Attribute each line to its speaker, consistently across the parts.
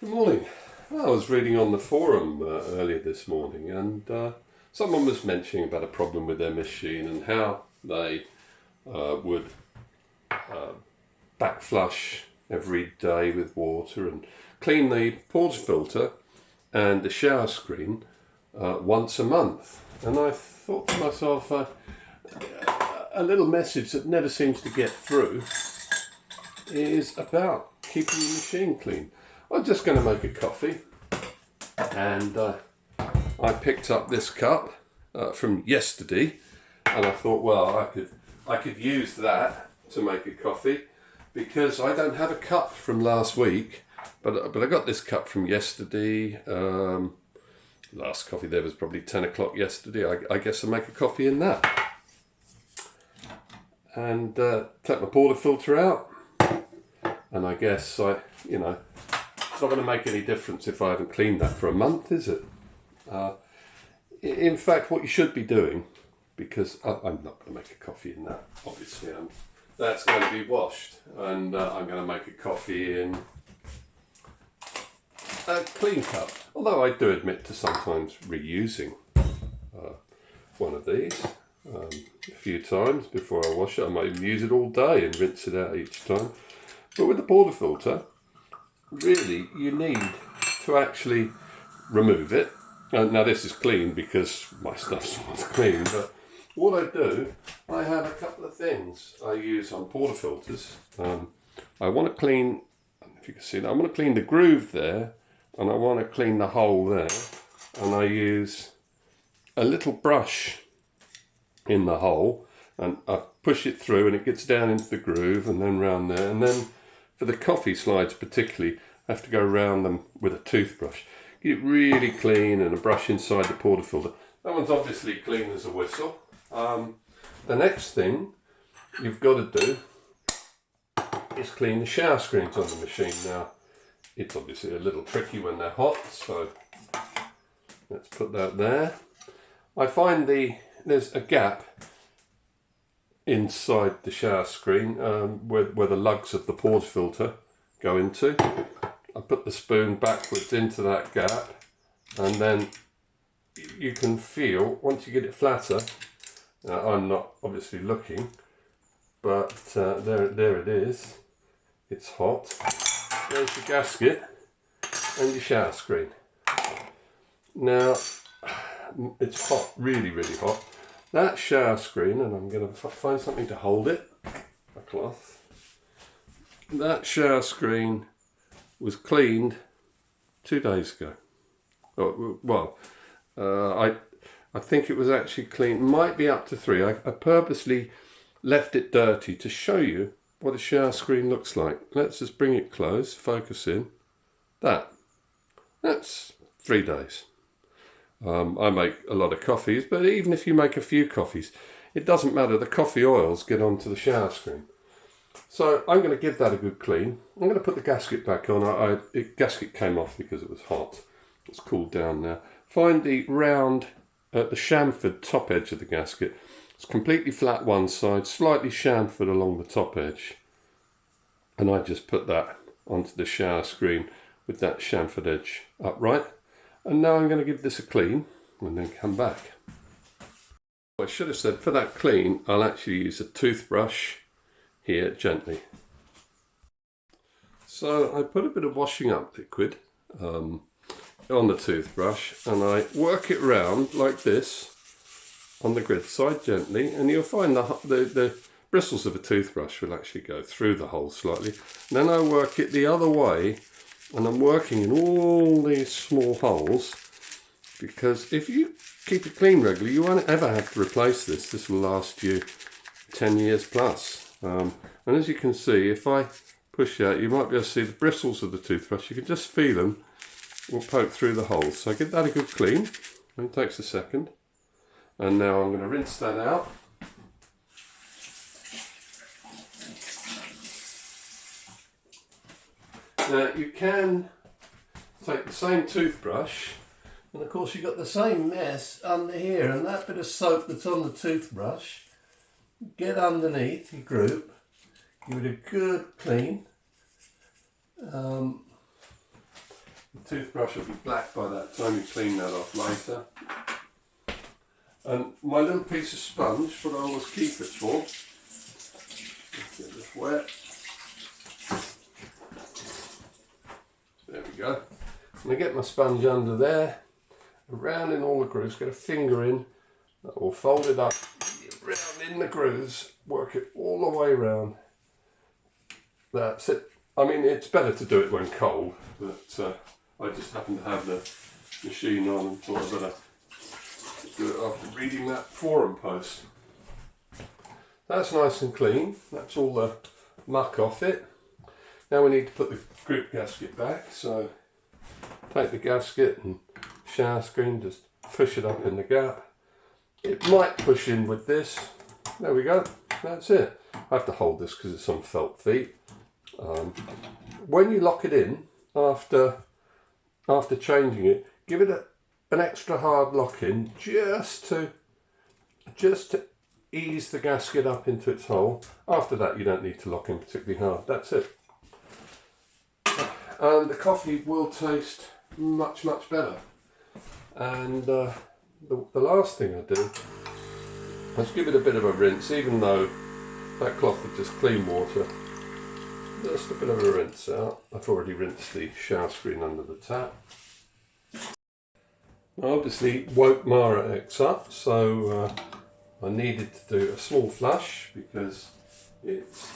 Speaker 1: Good morning. I was reading on the forum earlier this morning, and someone was mentioning about a problem with their machine and how they would backflush every day with water and clean the portafilter and the shower screen once a month. And I thought to myself, a little message that never seems to get through is about keeping the machine clean. I'm just going to make a coffee, and I picked up this cup from yesterday, and I thought, well, I could use that to make a coffee because I don't have a cup from last week, but I got this cup from yesterday. Last coffee there was probably 10 o'clock yesterday. I guess I'll make a coffee in that, and take my portafilter out, and I guess it's not going to make any difference if I haven't cleaned that for a month, is it? In fact, what you should be doing, because I'm not going to make a coffee in that, obviously, that's going to be washed, and I'm going to make a coffee in a clean cup. Although I do admit to sometimes reusing one of these a few times before I wash it. I might even use it all day and rinse it out each time. But with the portafilter, really, you need to actually remove it. Now this is clean because my stuff's not clean, but what I do, I have a couple of things I use on portafilters. I want to clean, I don't know if you can see that, I want to clean the groove there, and I want to clean the hole there, and I use a little brush in the hole, and I push it through and it gets down into the groove and then round there, and then for the coffee slides particularly, I have to go around them with a toothbrush. Get it really clean and a brush inside the portafilter. That one's obviously clean as a whistle. The next thing you've got to do is clean the shower screens on the machine. Now, it's obviously a little tricky when they're hot, so let's put that there. I find there's a gap inside the shower screen where the lugs of the portafilter go into. I put the spoon backwards into that gap, and then you can feel, once you get it flatter, I'm not obviously looking, but there it is. It's hot. There's your gasket and your shower screen. Now, it's hot, really, really hot. That shower screen, and I'm going to find something to hold it, a cloth. That shower screen was cleaned 2 days ago. Oh, well, I think it was actually clean, might be up to 3. I purposely left it dirty to show you what a shower screen looks like. Let's just bring it close, focus in. That's 3 days. I make a lot of coffees, but even if you make a few coffees, it doesn't matter. The coffee oils get onto the shower screen. So I'm going to give that a good clean. I'm going to put the gasket back on. The gasket came off because it was hot. It's cooled down now. Find the round, the chamfered top edge of the gasket. It's completely flat one side, slightly chamfered along the top edge. And I just put that onto the shower screen with that chamfered edge upright. And now I'm going to give this a clean and then come back. I should have said for that clean, I'll actually use a toothbrush here gently. So I put a bit of washing up liquid on the toothbrush, and I work it round like this on the grid side gently, and you'll find the bristles of a toothbrush will actually go through the hole slightly. And then I work it the other way, and I'm working in all these small holes, because if you keep it clean regularly, you won't ever have to replace this. This will last you 10 years plus. And as you can see, if I push out, you might be able to see the bristles of the toothbrush. You can just feel them will poke through the holes. So give that a good clean. It takes a second. And now I'm going to rinse that out. Now you can take the same toothbrush, and of course you've got the same mess under here, and that bit of soap that's on the toothbrush, get underneath your group, give it a good clean, The toothbrush will be black by that time you clean that off later. And my little piece of sponge, what I always keep it for, let's get this wet. There we go. And I get my sponge under there, around in all the grooves, get a finger in, or fold it up, around in the grooves, work it all the way around. That's it. I mean, it's better to do it when cold, but I just happen to have the machine on and thought I'd better do it after reading that forum post. That's nice and clean. That's all the muck off it. Now we need to put the grip gasket back, so take the gasket and shower screen, just push it up in the gap. It might push in with this. There we go, that's it. I have to hold this because it's on felt feet. When you lock it in, after changing it, give it an extra hard lock in, just to ease the gasket up into its hole. After that you don't need to lock in particularly hard, that's it. And the coffee will taste much better. And the last thing I do is give it a bit of a rinse, even though that cloth is just clean water. Just a bit of a rinse out. I've already rinsed the shower screen under the tap. I obviously woke Mara X up, so I needed to do a small flush because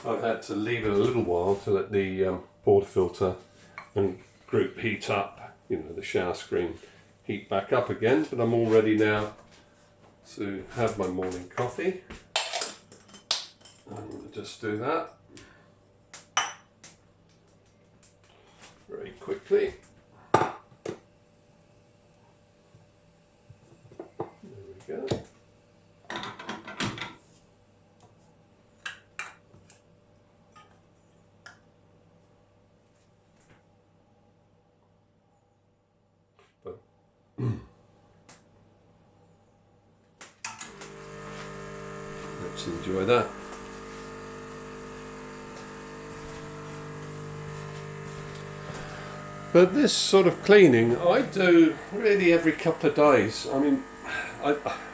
Speaker 1: I've had to leave it a little while to let the portafilter and group heat up, you know, the shower screen heat back up again. But I'm all ready now to have my morning coffee. I'm going to just do that very quickly. There we go. Let's enjoy that. But this sort of cleaning I do really every couple of days. I mean,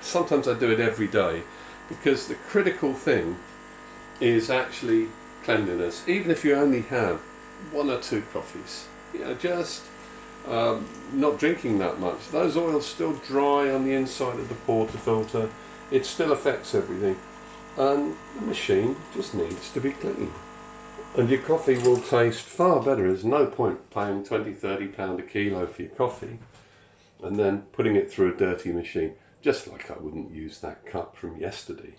Speaker 1: sometimes I do it every day, because the critical thing is actually cleanliness. Even if you only have 1 or 2 coffees, you know, just not drinking that much, those oils still dry on the inside of the portafilter. It still affects everything, and the machine just needs to be clean. And your coffee will taste far better. There's no point paying £20–30 a kilo for your coffee and then putting it through a dirty machine, just like I wouldn't use that cup from yesterday.